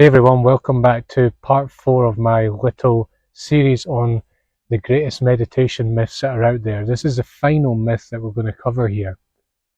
Hey everyone, welcome back to part 4 of my little series on the greatest meditation myths that are out there. This is the final myth that we're going to cover here.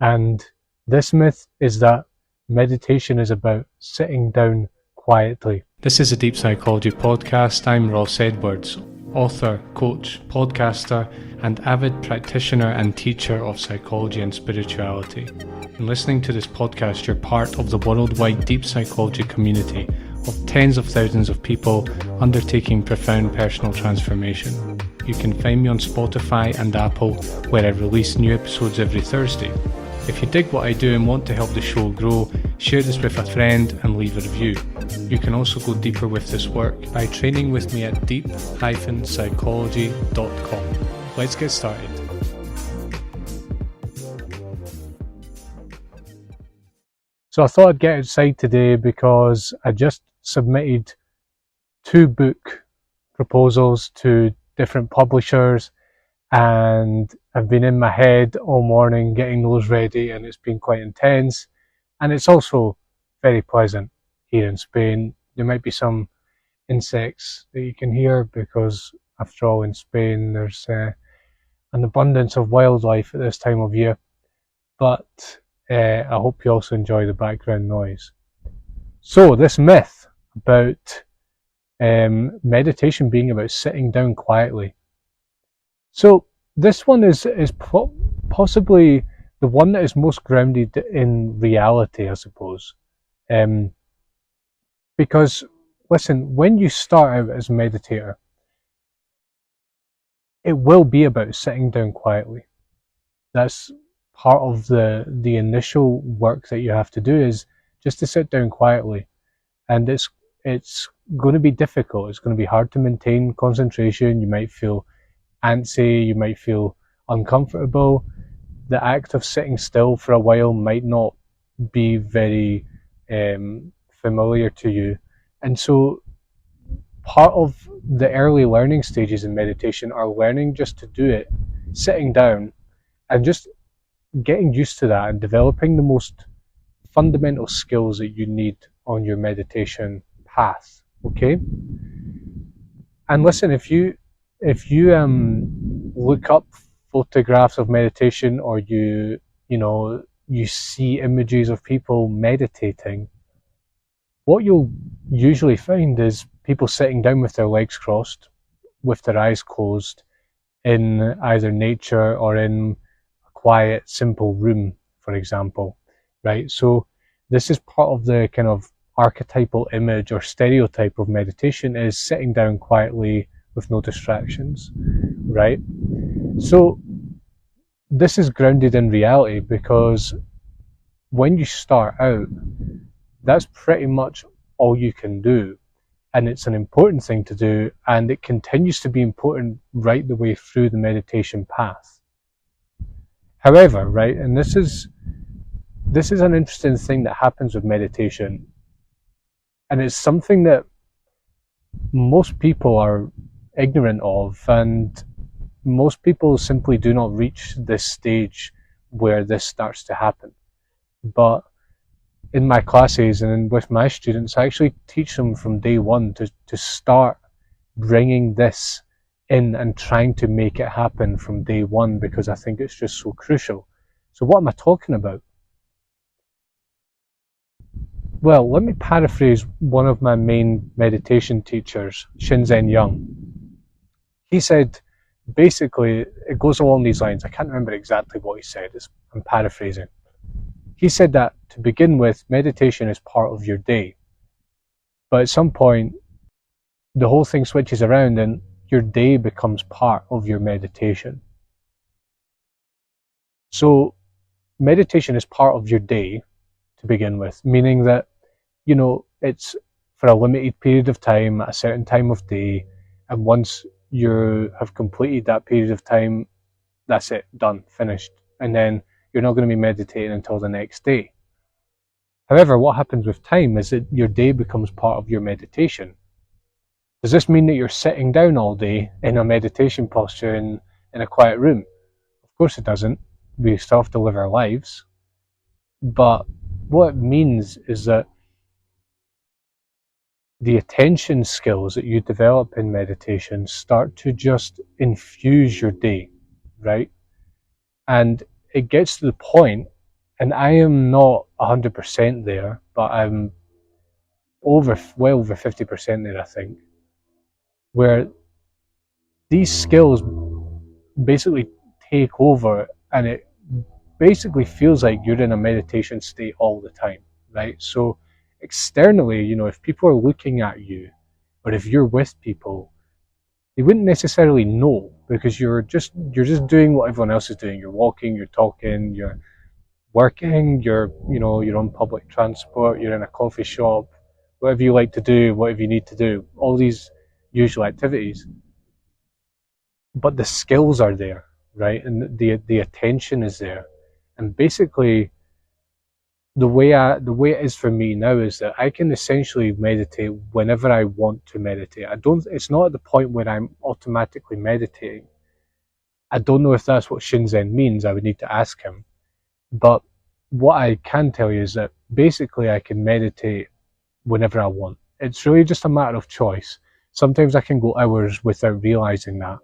And this myth is that meditation is about sitting down quietly. This is a Deep Psychology podcast. I'm Ross Edwards, author, coach, podcaster, and avid practitioner and teacher of psychology and spirituality. In listening to this podcast, you're part of the worldwide deep psychology community of tens of thousands of people undertaking profound personal transformation. You can find me on Spotify and Apple, where I release new episodes every Thursday. If you dig what I do and want to help the show grow, share this with a friend and leave a review. You can also go deeper with this work by training with me at deep-psychology.com. Let's get started. So I thought I'd get outside today because I just submitted 2 book proposals to different publishers, and I've been in my head all morning getting those ready, and it's been quite intense. And it's also very pleasant here in Spain. There might be some insects that you can hear because, after all, in Spain there's an abundance of wildlife at this time of year. But I hope you also enjoy the background noise. So this myth about meditation being about sitting down quietly. So this one is possibly the one that is most grounded in reality, I suppose. Because, listen, when you start out as a meditator, it will be about sitting down quietly. That's part of the initial work that you have to do, is just to sit down quietly. And it's going to be difficult. It's going to be hard to maintain concentration. You might feel antsy, you might feel uncomfortable. The act of sitting still for a while might not be very familiar to you. And so part of the early learning stages in meditation are learning just to do it, sitting down, and just getting used to that and developing the most fundamental skills that you need on your meditation path. Okay? And listen, if you look up photographs of meditation, or you see images of people meditating, what you'll usually find is people sitting down with their legs crossed, with their eyes closed, in either nature or in a quiet, simple room, for example, right? So this is part of the kind of archetypal image or stereotype of meditation, is sitting down quietly with no distractions, right? So this is grounded in reality, because when you start out, that's pretty much all you can do. And it's an important thing to do, and it continues to be important right the way through the meditation path. However, right, and this is an interesting thing that happens with meditation, and it's something that most people are ignorant of, and most people simply do not reach this stage where this starts to happen. But in my classes and with my students, I actually teach them from day one to start bringing this in and trying to make it happen from day one, because I think it's just so crucial. So what am I talking about? Well, let me paraphrase one of my main meditation teachers, Shinzen Young. He said, basically, it goes along these lines. I can't remember exactly what he said. I'm paraphrasing. He said that, to begin with, meditation is part of your day. But at some point, the whole thing switches around and your day becomes part of your meditation. So meditation is part of your day to begin with, meaning that, it's for a limited period of time at a certain time of day, and once you have completed that period of time, that's it, done, finished. And then you're not going to be meditating until the next day. However, what happens with time is that your day becomes part of your meditation. Does this mean that you're sitting down all day in a meditation posture in a quiet room? Of course it doesn't. We still have to live our lives. But what it means is that the attention skills that you develop in meditation start to just infuse your day, right? And it gets to the point, and I am not 100% there, but I'm well over 50% there, I think, where these skills basically take over, and it basically feels like you're in a meditation state all the time, right? So externally, if people are looking at you, or if you're with people, they wouldn't necessarily know, because you're just doing what everyone else is doing. You're walking, you're talking, you're working, you're on public transport, you're in a coffee shop, whatever you like to do, whatever you need to do, all these usual activities. But the skills are there, right? And the attention is there. And basically, the way it is for me now is that I can essentially meditate whenever I want to meditate. It's not at the point where I'm automatically meditating. I don't know if that's what Shinzen means. I would need to ask him. But what I can tell you is that basically I can meditate whenever I want. It's really just a matter of choice. Sometimes I can go hours without realizing that.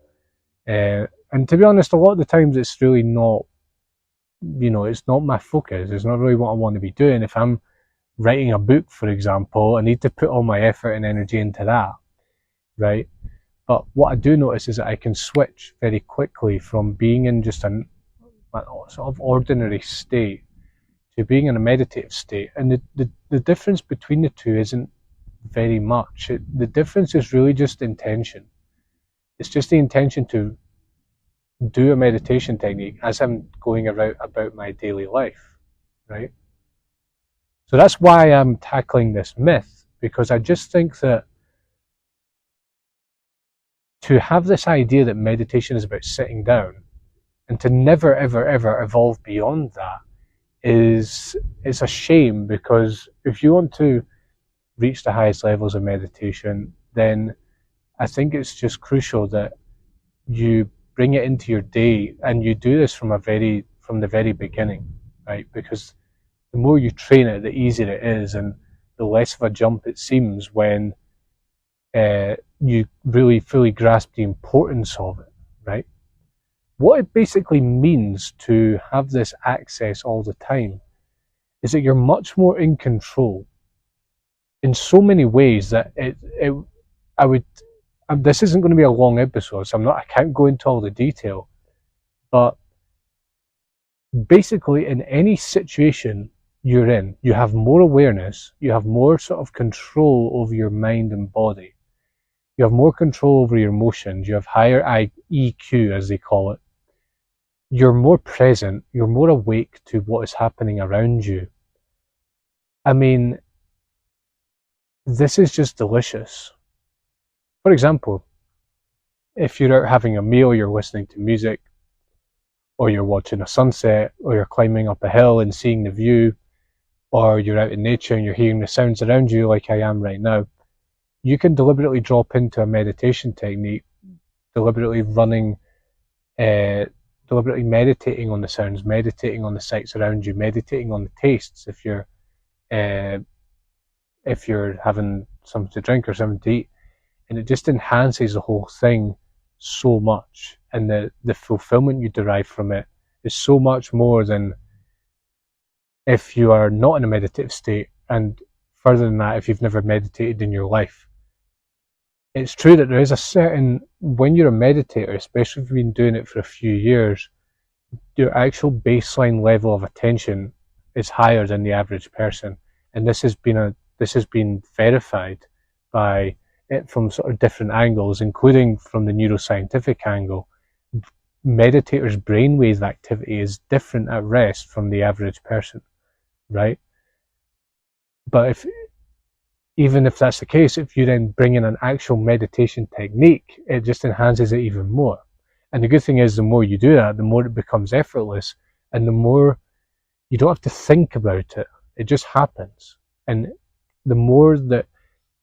And to be honest, a lot of the times it's really not, it's not my focus. It's not really what I want to be doing. If I'm writing a book, for example, I need to put all my effort and energy into that, right? But what I do notice is that I can switch very quickly from being in just a sort of ordinary state to being in a meditative state. And the difference between the two isn't very much. The difference is really just intention. It's just the intention to do a meditation technique as I'm going about my daily life, right? So that's why I'm tackling this myth, because I just think that to have this idea that meditation is about sitting down and to never, ever, ever evolve beyond that is a shame, because if you want to reach the highest levels of meditation, then I think it's just crucial that you bring it into your day, and you do this from the very beginning, right? Because the more you train it, the easier it is, and the less of a jump it seems when you really fully grasp the importance of it, right? What it basically means to have this access all the time is that you're much more in control in so many ways that this isn't going to be a long episode, so I can't go into all the detail, but basically in any situation you're in, you have more awareness, you have more sort of control over your mind and body, you have more control over your emotions, you have higher EQ, as they call it. You're more present, you're more awake to what is happening around you. I mean, this is just delicious. For example, if you're out having a meal, you're listening to music, or you're watching a sunset, or you're climbing up a hill and seeing the view, or you're out in nature and you're hearing the sounds around you like I am right now, you can deliberately drop into a meditation technique, deliberately meditating on the sounds, meditating on the sights around you, meditating on the tastes if you're having something to drink or something to eat. And it just enhances the whole thing so much, and the fulfillment you derive from it is so much more than if you are not in a meditative state, and further than that, if you've never meditated in your life. It's true that there is when you're a meditator, especially if you've been doing it for a few years, your actual baseline level of attention is higher than the average person, and this has been verified by it from sort of different angles, including from the neuroscientific angle. Meditators' brainwave activity is different at rest from the average person, right? But even if that's the case, if you then bring in an actual meditation technique, it just enhances it even more. And the good thing is, the more you do that, the more it becomes effortless, and the more you don't have to think about it. It just happens. And the more that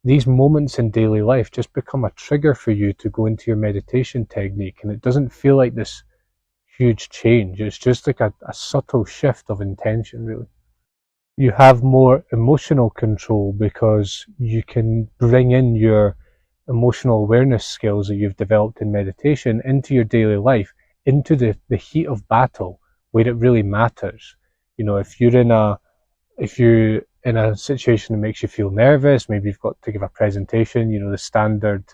these moments in daily life just become a trigger for you to go into your meditation technique, and it doesn't feel like this huge change. It's just like a subtle shift of intention, really. You have more emotional control because you can bring in your emotional awareness skills that you've developed in meditation into your daily life, into the heat of battle where it really matters. You know, if you're in a situation that makes you feel nervous, maybe you've got to give a presentation, you know, the standard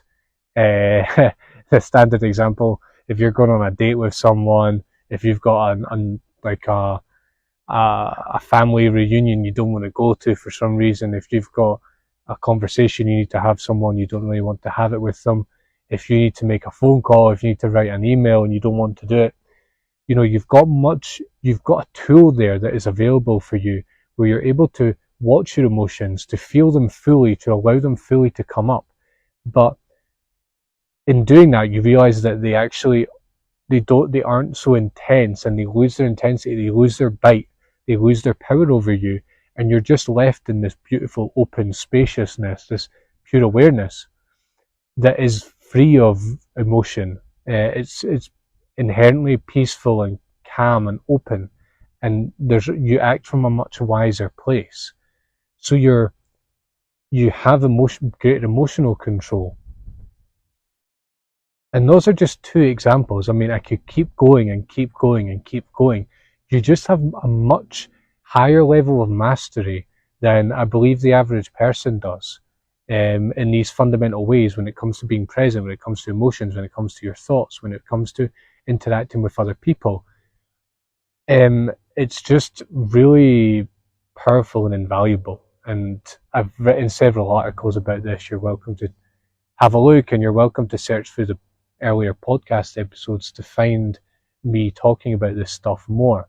the standard example, if you're going on a date with someone, if you've got like a family reunion you don't want to go to for some reason, if you've got a conversation you need to have someone you don't really want to have it with them, if you need to make a phone call, if you need to write an email and you don't want to do it, you know, you've got a tool there that is available for you where you're able to watch your emotions, to feel them fully, to allow them fully to come up. But in doing that, you realize that they aren't so intense, and they lose their intensity, they lose their bite, they lose their power over you, and you're just left in this beautiful open spaciousness, this pure awareness that is free of emotion. It's inherently peaceful and calm and open, and you act from a much wiser place. So you have greater emotional control. And those are just two examples. I mean, I could keep going and keep going and keep going. You just have a much higher level of mastery than I believe the average person does in these fundamental ways when it comes to being present, when it comes to emotions, when it comes to your thoughts, when it comes to interacting with other people. It's just really powerful and invaluable. And I've written several articles about this. You're welcome to have a look, and you're welcome to search through the earlier podcast episodes to find me talking about this stuff more.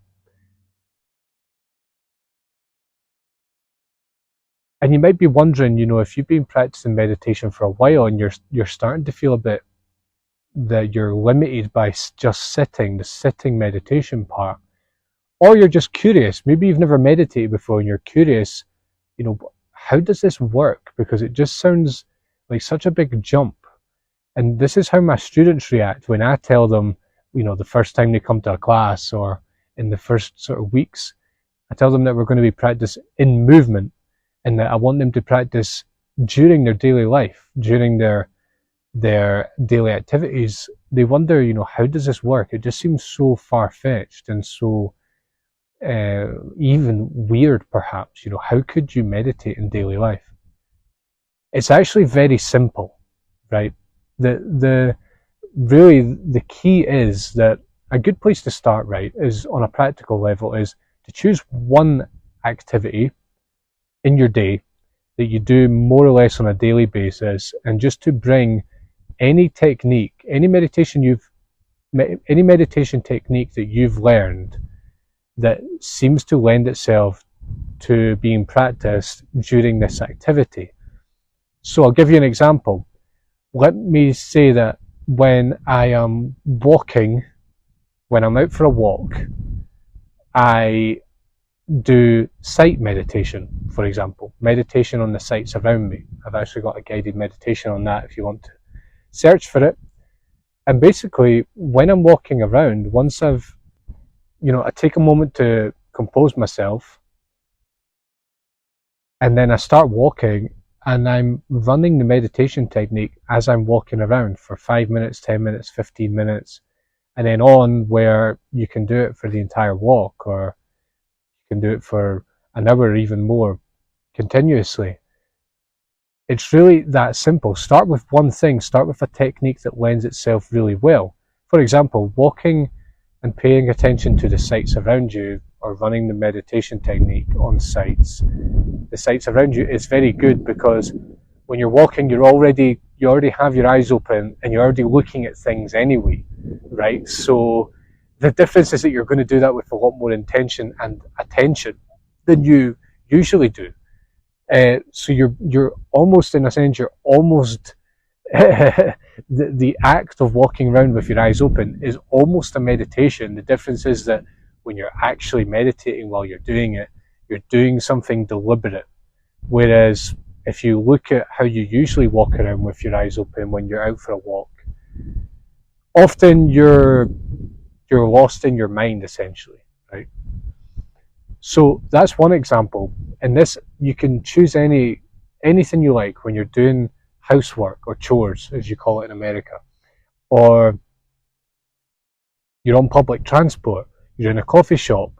And you might be wondering, you know, if you've been practicing meditation for a while and you're starting to feel a bit that you're limited by just sitting, the sitting meditation part, or you're just curious, maybe you've never meditated before and you're curious, you know, how does this work? Because it just sounds like such a big jump. And this is how my students react when I tell them, you know, the first time they come to a class or in the first sort of weeks, I tell them that we're going to be practicing in movement and that I want them to practice during their daily life, during their daily activities. They wonder, you know, how does this work? It just seems so far-fetched and so even weird, perhaps. You know, how could you meditate in daily life? It's actually very simple, right? The really the key is that a good place to start, right, is on a practical level, is to choose one activity in your day that you do more or less on a daily basis, and just to bring any technique, any meditation technique that you've learned that seems to lend itself to being practiced during this activity. So I'll give you an example. Let me say that when I am walking, when I'm out for a walk, I do sight meditation, for example, meditation on the sights around me. I've actually got a guided meditation on that if you want to search for it. And basically, when I'm walking around, once I take a moment to compose myself, and then I start walking, and I'm running the meditation technique as I'm walking around for 5 minutes, 10 minutes, 15 minutes, and then on, where you can do it for the entire walk, or you can do it for an hour or even more continuously. It's really that simple. Start with one thing. Start with a technique that lends itself really well. For example, walking and paying attention to the sights around you, or running the meditation technique on sights. The sights around you is very good because when you're walking, you already have your eyes open and you're already looking at things anyway, right? So the difference is that you're going to do that with a lot more intention and attention than you usually do. So you're almost, in a sense, you're almost the act of walking around with your eyes open is almost a meditation. The difference is that when you're actually meditating while you're doing it, you're doing something deliberate. Whereas if you look at how you usually walk around with your eyes open when you're out for a walk, often you're lost in your mind, essentially, right? So that's one example. In this, you can choose anything you like when you're doing housework or chores, as you call it in America, or you're on public transport, you're in a coffee shop,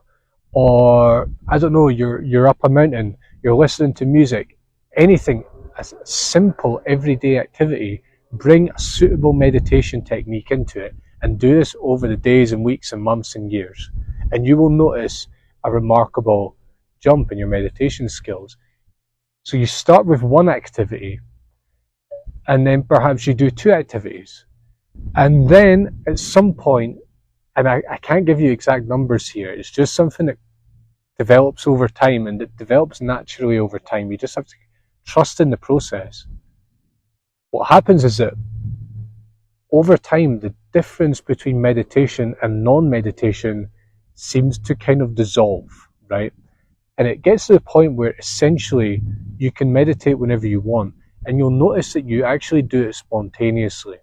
or I don't know, you're up a mountain, you're listening to music, anything, a simple everyday activity. Bring a suitable meditation technique into it and do this over the days and weeks and months and years, and you will notice a remarkable jump in your meditation skills. So you start with one activity, and then perhaps you do two activities, and then at some point, and I can't give you exact numbers here, it's just something that develops over time, and it develops naturally over time. You just have to trust in the process. What happens is that over time, the difference between meditation and non-meditation seems to kind of dissolve, right? And it gets to the point where essentially you can meditate whenever you want, and you'll notice that you actually do it spontaneously.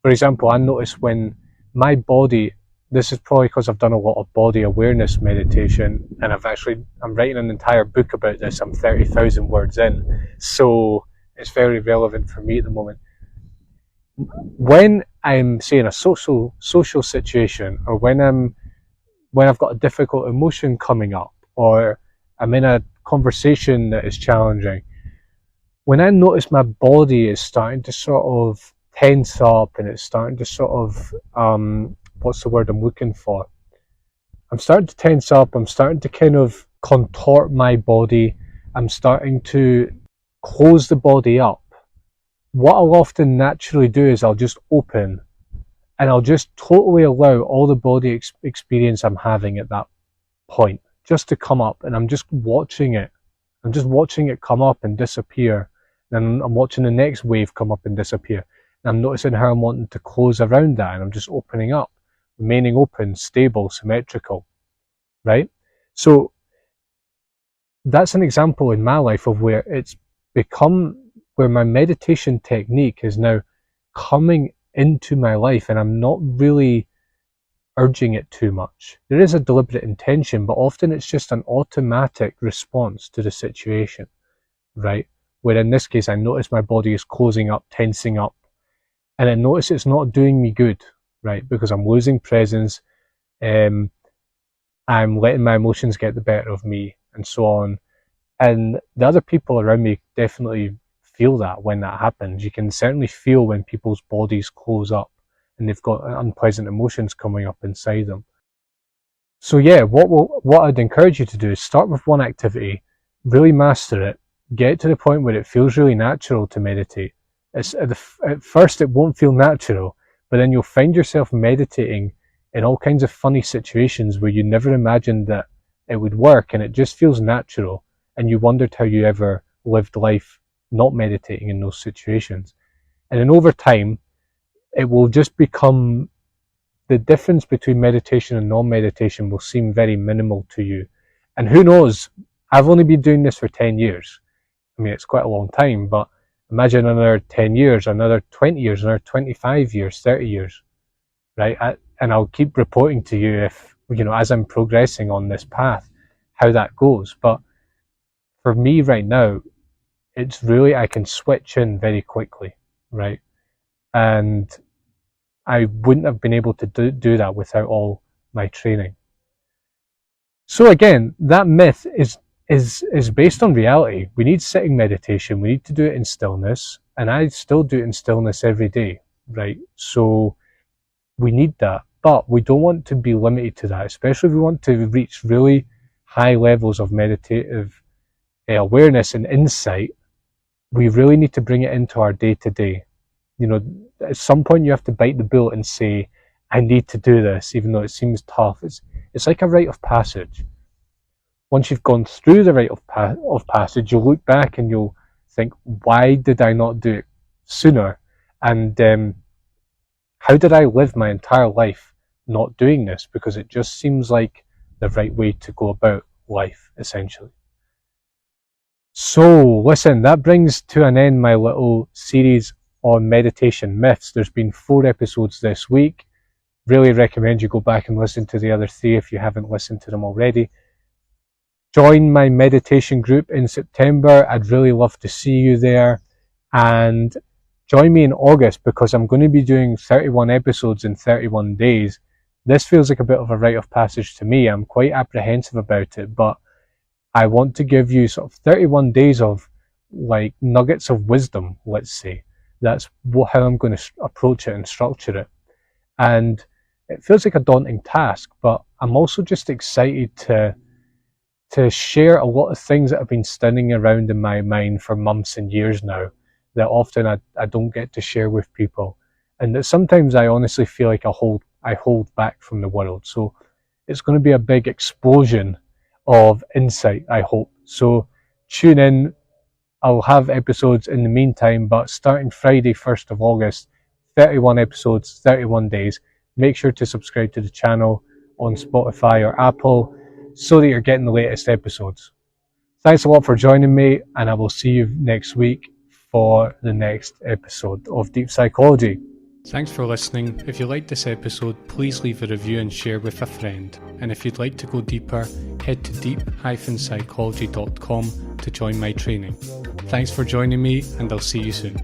For example, I notice when my body, this is probably because I've done a lot of body awareness meditation, and I'm writing an entire book about this. I'm 30,000 words in, so it's very relevant for me at the moment. When I'm, say, in a social situation, or when I've got a difficult emotion coming up, or I'm in a conversation that is challenging, when I notice my body is starting to sort of tense up, and it's starting to sort of, what's the word I'm looking for? I'm starting to tense up, I'm starting to kind of contort my body, I'm starting to close the body up. What I'll often naturally do is I'll just open, and I'll just totally allow all the body experience I'm having at that point just to come up, and I'm just watching it. I'm just watching it come up and disappear, and I'm watching the next wave come up and disappear. And I'm noticing how I'm wanting to close around that, and I'm just opening up, remaining open, stable, symmetrical, right? So that's an example in my life of where it's become, where my meditation technique is now coming into my life, and I'm not really urging it too much. There is a deliberate intention, but often it's just an automatic response to the situation, right? Where in this case, I notice my body is closing up, tensing up, and I notice it's not doing me good, right? Because I'm losing presence, I'm letting my emotions get the better of me, and so on. And the other people around me definitely feel that when that happens. You can certainly feel when people's bodies close up and they've got unpleasant emotions coming up inside them. So yeah, what I'd encourage you to do is start with one activity, really master it, get to the point where it feels really natural to meditate. At first it won't feel natural, but then you'll find yourself meditating in all kinds of funny situations where you never imagined that it would work, and it just feels natural, and you wondered how you ever lived life not meditating in those situations. And then over time, it will just become, the difference between meditation and non-meditation will seem very minimal to you. And who knows, I've only been doing this for 10 years. I mean, it's quite a long time, but imagine another 10 years, another 20 years, another 25 years, 30 years, right? And I'll keep reporting to you if, as I'm progressing on this path, how that goes. But for me right now, it's really, I can switch in very quickly, right? And I wouldn't have been able to do that without all my training. So again, that myth is based on reality. We need sitting meditation. We need to do it in stillness, and I still do it in stillness every day, right? So we need that, but we don't want to be limited to that, especially if we want to reach really high levels of meditative awareness and insight. We really need to bring it into our day-to-day. At some point you have to bite the bullet and say, I need to do this, even though it seems tough. It's like a rite of passage. Once you've gone through the rite of passage, you'll look back and you'll think, why did I not do it sooner? And how did I live my entire life not doing this? Because it just seems like the right way to go about life, essentially. So, listen, that brings to an end my little series on meditation myths. There's been 4 episodes this week. Really recommend you go back and listen to the other 3 if you haven't listened to them already. join my meditation group in September. I'd really love to see you there. And join me in August, because I'm going to be doing 31 episodes in 31 days. This feels like a bit of a rite of passage to me. I'm quite apprehensive about it, but I want to give you sort of 31 days of like nuggets of wisdom, let's say. That's how I'm going to approach it and structure it. And it feels like a daunting task, but I'm also just excited to share a lot of things that have been spinning around in my mind for months and years now, that often I don't get to share with people, and that sometimes I honestly feel like I hold back from the world. So it's going to be a big explosion of insight, I hope. So tune in. I'll have episodes in the meantime, but starting Friday 1st of August, 31 episodes, 31 days. Make sure to subscribe to the channel on Spotify or Apple so that you're getting the latest episodes. Thanks a lot for joining me, and I will see you next week for the next episode of Deep Psychology. Thanks for listening. If you liked this episode, please leave a review and share with a friend. And if you'd like to go deeper, head to deep-psychology.com to join my training. Thanks for joining me, and I'll see you soon.